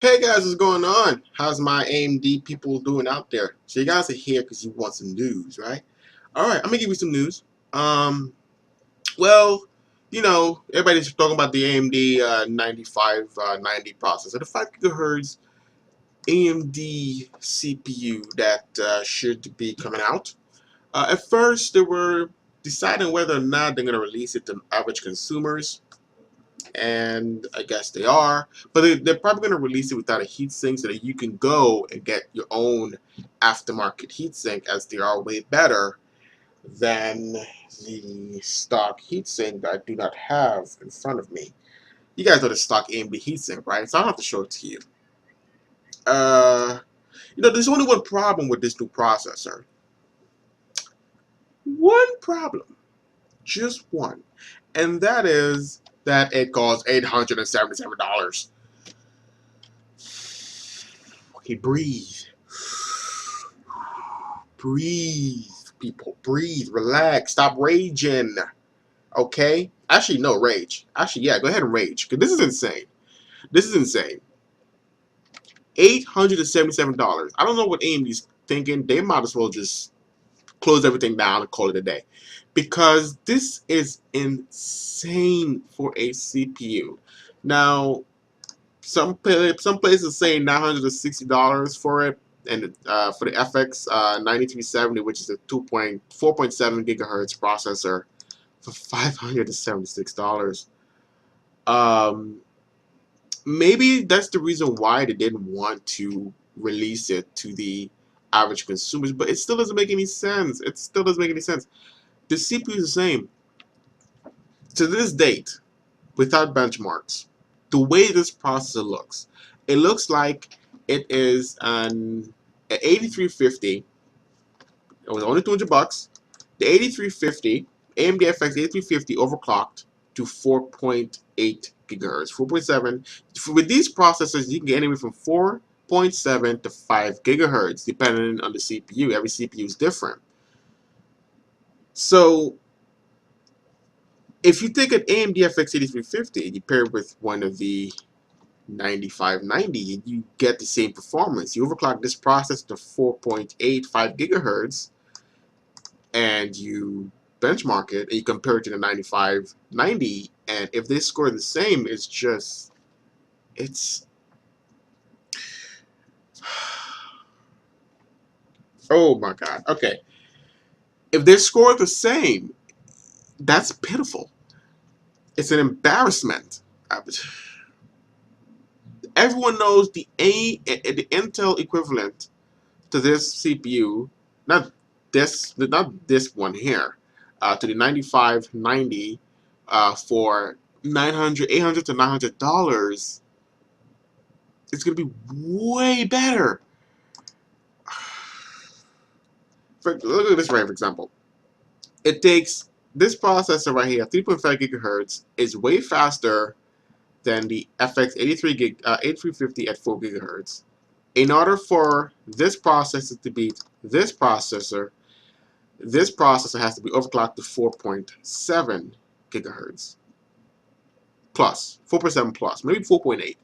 Hey guys, what's going on? How's my AMD people doing out there? So you guys are here because you want some news, right? All right, I'm gonna give you some news. Um, well, everybody's talking about the AMD 9590 processor, the 5 GHz AMD CPU that should be coming out. At first, they were deciding whether or not they're gonna release it to average consumers, and I guess they are. But they're probably going to release it without a heatsink so that you can go and get your own aftermarket heatsink, as they are way better than the stock heatsink that I do not have in front of me. You guys know the stock AMD heatsink, right? So I don't have to show it to you. Uh, there's only one problem with this new processor. One problem. Just one. And that is that it costs $877. Okay, breathe. Breathe, people. Breathe. Relax. Stop raging. Okay? Actually, no, rage. Actually, yeah, go ahead and rage. Because this is insane. This is insane. $877. I don't know what AMD's thinking. They might as well just close everything down and call it a day. Because this is insane for a CPU. Now, some places say $960 for it, and for the FX 9370, which is a 4.7 gigahertz processor, for $576. Um, Maybe that's the reason why they didn't want to release it to the average consumers, but it still doesn't make any sense. It still doesn't make any sense. The CPU is the same to this date, without benchmarks. The way this processor looks, it looks like it is an 8350. It was only $200. The 8350, AMD FX 8350 overclocked to 4.8 gigahertz, 4.7. With these processors, you can get anywhere from 4.7 to 5 gigahertz, depending on the CPU. Every CPU is different. So if you take an AMD FX 8350 and you pair it with one of the 9590, you get the same performance. You overclock this processor to 4.85 gigahertz, and you benchmark it and you compare it to the 9590, and if they score the same, it's oh my god. Okay, if they score the same, that's pitiful. It's an embarrassment. Everyone knows the Intel equivalent to this CPU, not this one here, to the 9590, for 800 to $900. It's gonna be way better. Look at this right, for example. It takes this processor right here, 3.5 gigahertz, is way faster than the FX 8350 at 4 gigahertz. In order for this processor to beat this processor has to be overclocked to 4.7 gigahertz plus, 4.7 plus, maybe 4.8,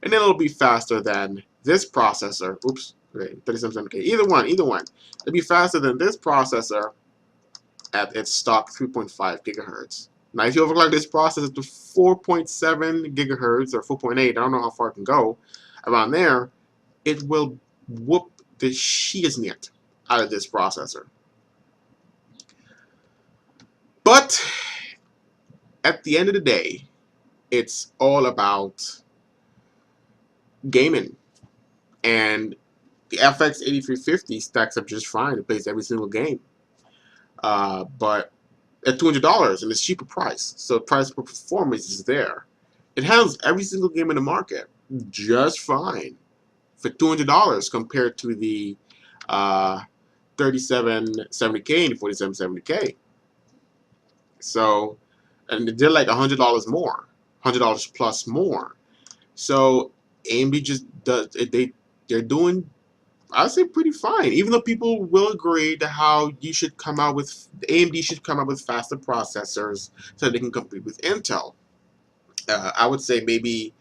and then it'll be faster than this processor. Oops, okay, 3770K. Either one. It'll be faster than this processor at its stock 3.5 gigahertz. Now, if you overclock this processor to 4.7 gigahertz or 4.8, I don't know how far it can go, around there, it will whoop the shiznit out of this processor. But at the end of the day, it's all about gaming. And the FX 8350 stacks up just fine. It plays every single game. But at $200, and it's cheaper price. So price per performance is there. It handles every single game in the market just fine for $200 compared to the 3770K and 4770K. So, and they're like $100 more, $100 plus more. So AMD just does they're doing, I say, pretty fine. Even though people will agree to how AMD should come out with faster processors so they can compete with Intel. I would say maybe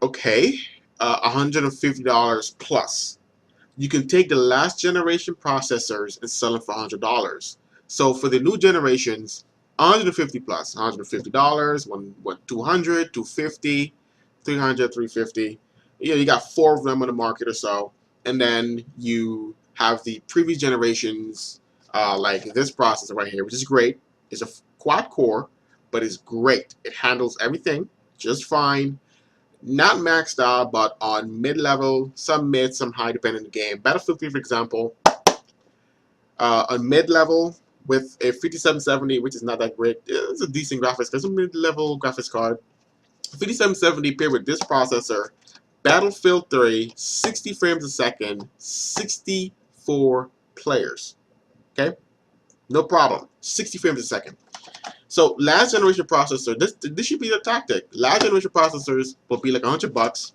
okay, $150 plus. You can take the last generation processors and sell them for $100. So for the new generations, 150 plus, $150, 200, 250, 300, 350. You got four of them on the market or so. And then you have the previous generations, like this processor right here, which is great. It's a quad core, but it's great. It handles everything just fine. Not maxed out, but on mid-level, some mid, some high, depending on the game. Battlefield 3, for example, on mid-level with a 5770, which is not that great. It's a decent graphics. There's a mid-level graphics card. 5770 paired with this processor, Battlefield 3, 60 frames a second, 64 players. Okay? No problem. 60 frames a second. So last generation processor, this should be the tactic. Last generation processors will be like $100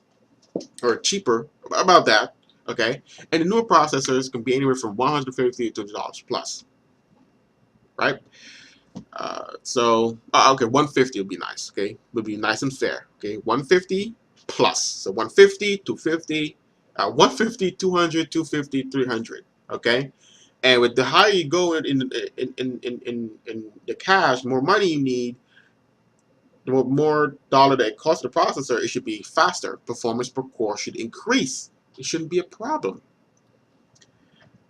or cheaper, about that. Okay, and the newer processors can be anywhere from $150 to $200 plus, right? Okay, 150 would be nice. Okay, would be nice and fair. Okay, 150 plus. So 150, 250, 150, 200, 250, 300. Okay, and with the higher you go in the cash, more money you need, the more dollar that it costs the processor, it should be faster. Performance per core should increase. It shouldn't be a problem.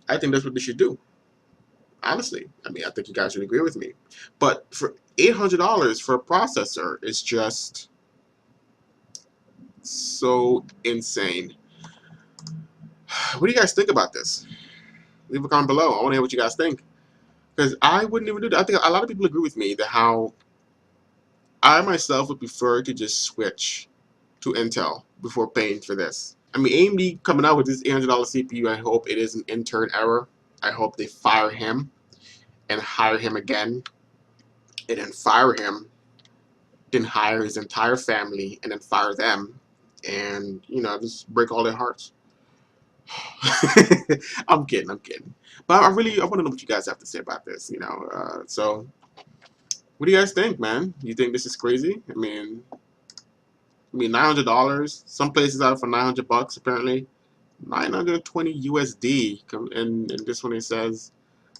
I think that's what they should do. Honestly, I mean, I think you guys would agree with me. But for $800 for a processor is just so insane. What do you guys think about this? Leave a comment below. I want to hear what you guys think. Because I wouldn't even do that. I think a lot of people agree with me that how I myself would prefer to just switch to Intel before paying for this. I mean, AMD coming out with this $800 CPU, I hope it is an intern error. I hope they fire him and hire him again, and then fire him, then hire his entire family, and then fire them, and just break all their hearts. I'm kidding, but I want to know what you guys have to say about this. So what do you guys think, man? You think this is crazy? I mean, $900. Some places out for $900 apparently. 920 USD, and this one it says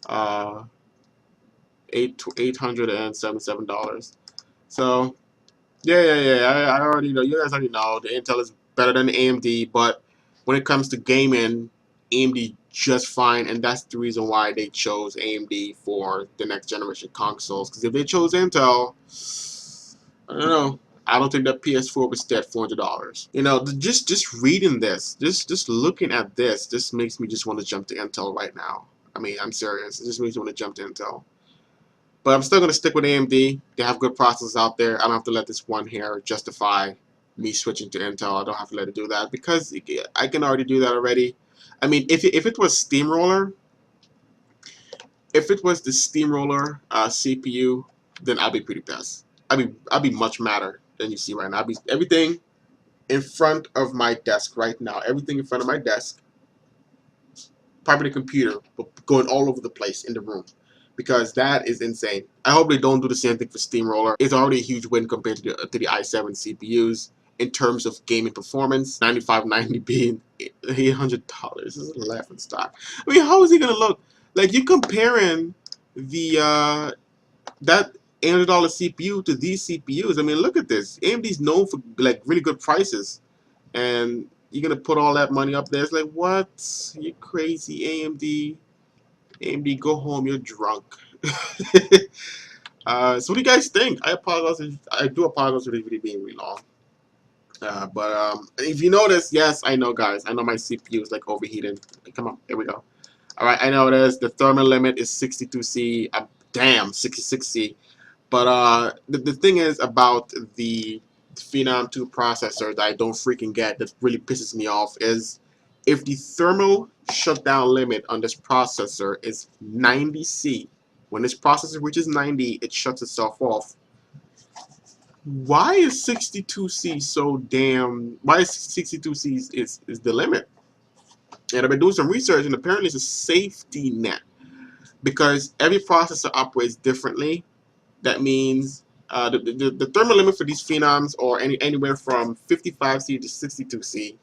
$877. So yeah. I already know. You guys already know the Intel is better than the AMD, but when it comes to gaming, AMD just fine, and that's the reason why they chose AMD for the next generation consoles. Because if they chose Intel, I don't know. I don't think that PS4 would stay at $400. Just reading this, just looking at this, just makes me just want to jump to Intel right now. I mean, I'm serious. It just makes me want to jump to Intel. But I'm still going to stick with AMD. They have good processors out there. I don't have to let this one here justify me switching to Intel. I don't have to let it do that because I can already do that already. I mean, if it was Steamroller, if it was the Steamroller CPU, then I'd be pretty pissed. I'd be much madder than you see right now. I'd be everything in front of my desk right now. Everything in front of my desk, probably the computer, but going all over the place in the room. Because that is insane. I hope they don't do the same thing for Steamroller. It's already a huge win compared to the i7 CPUs in terms of gaming performance. 9590 being $800 is a laughing stock. I mean, how is he gonna look? Like you comparing the that $800 CPU to these CPUs. I mean, look at this. AMD's known for like really good prices, and you're gonna put all that money up there. It's like what? You crazy, AMD. AMD, go home. You're drunk. So what do you guys think? I apologize. I do apologize for this video being really long. But if you notice, yes, I know, guys. I know my CPU is like overheating. Come on, here we go. All right, I know it is. The thermal limit is 62C. Damn, 66C. But the thing is about the Phenom 2 processor that I don't freaking get, that really pisses me off, is if the thermal shutdown limit on this processor is 90C, when this processor reaches 90, it shuts itself off. Why is 62C so damn... Why is 62C is the limit? And I've been doing some research, and apparently it's a safety net. Because every processor operates differently. That means The thermal limit for these phenoms are anywhere from 55C to 62C,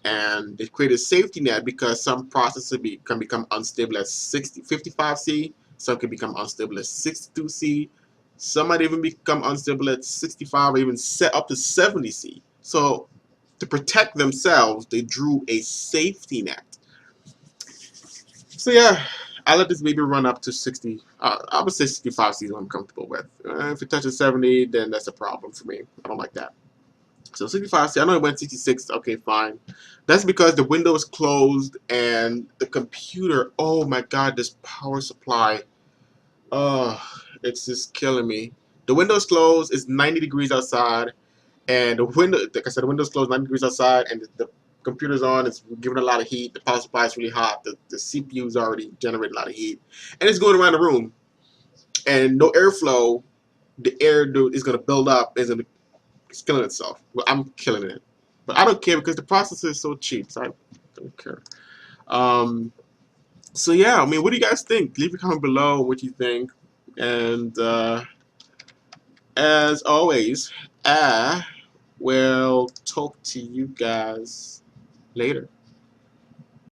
and they create a safety net because some processors can become unstable at 55C, some can become unstable at 62C, some might even become unstable at 65 or even set up to 70C. So to protect themselves, they drew a safety net. So yeah, I let this baby run up to 60. I would say 65C is what I'm comfortable with. If it touches 70, then that's a problem for me. I don't like that. So 65C, I know it went 66. Okay, fine. That's because the window is closed and the computer. Oh my God, this power supply. Oh, it's just killing me. The window's closed. It's 90 degrees outside, and the window, like I said, the window's closed, 90 degrees outside, and the computer's on. It's giving a lot of heat. The power supply is really hot. The CPU is already generating a lot of heat, and it's going around the room, and no airflow. The air is going to build up. It's killing itself. Well, I'm killing it, but I don't care because the processor is so cheap. So I don't care. Um, so yeah, I mean, what do you guys think? Leave a comment below what you think, and as always, I will talk to you guys later.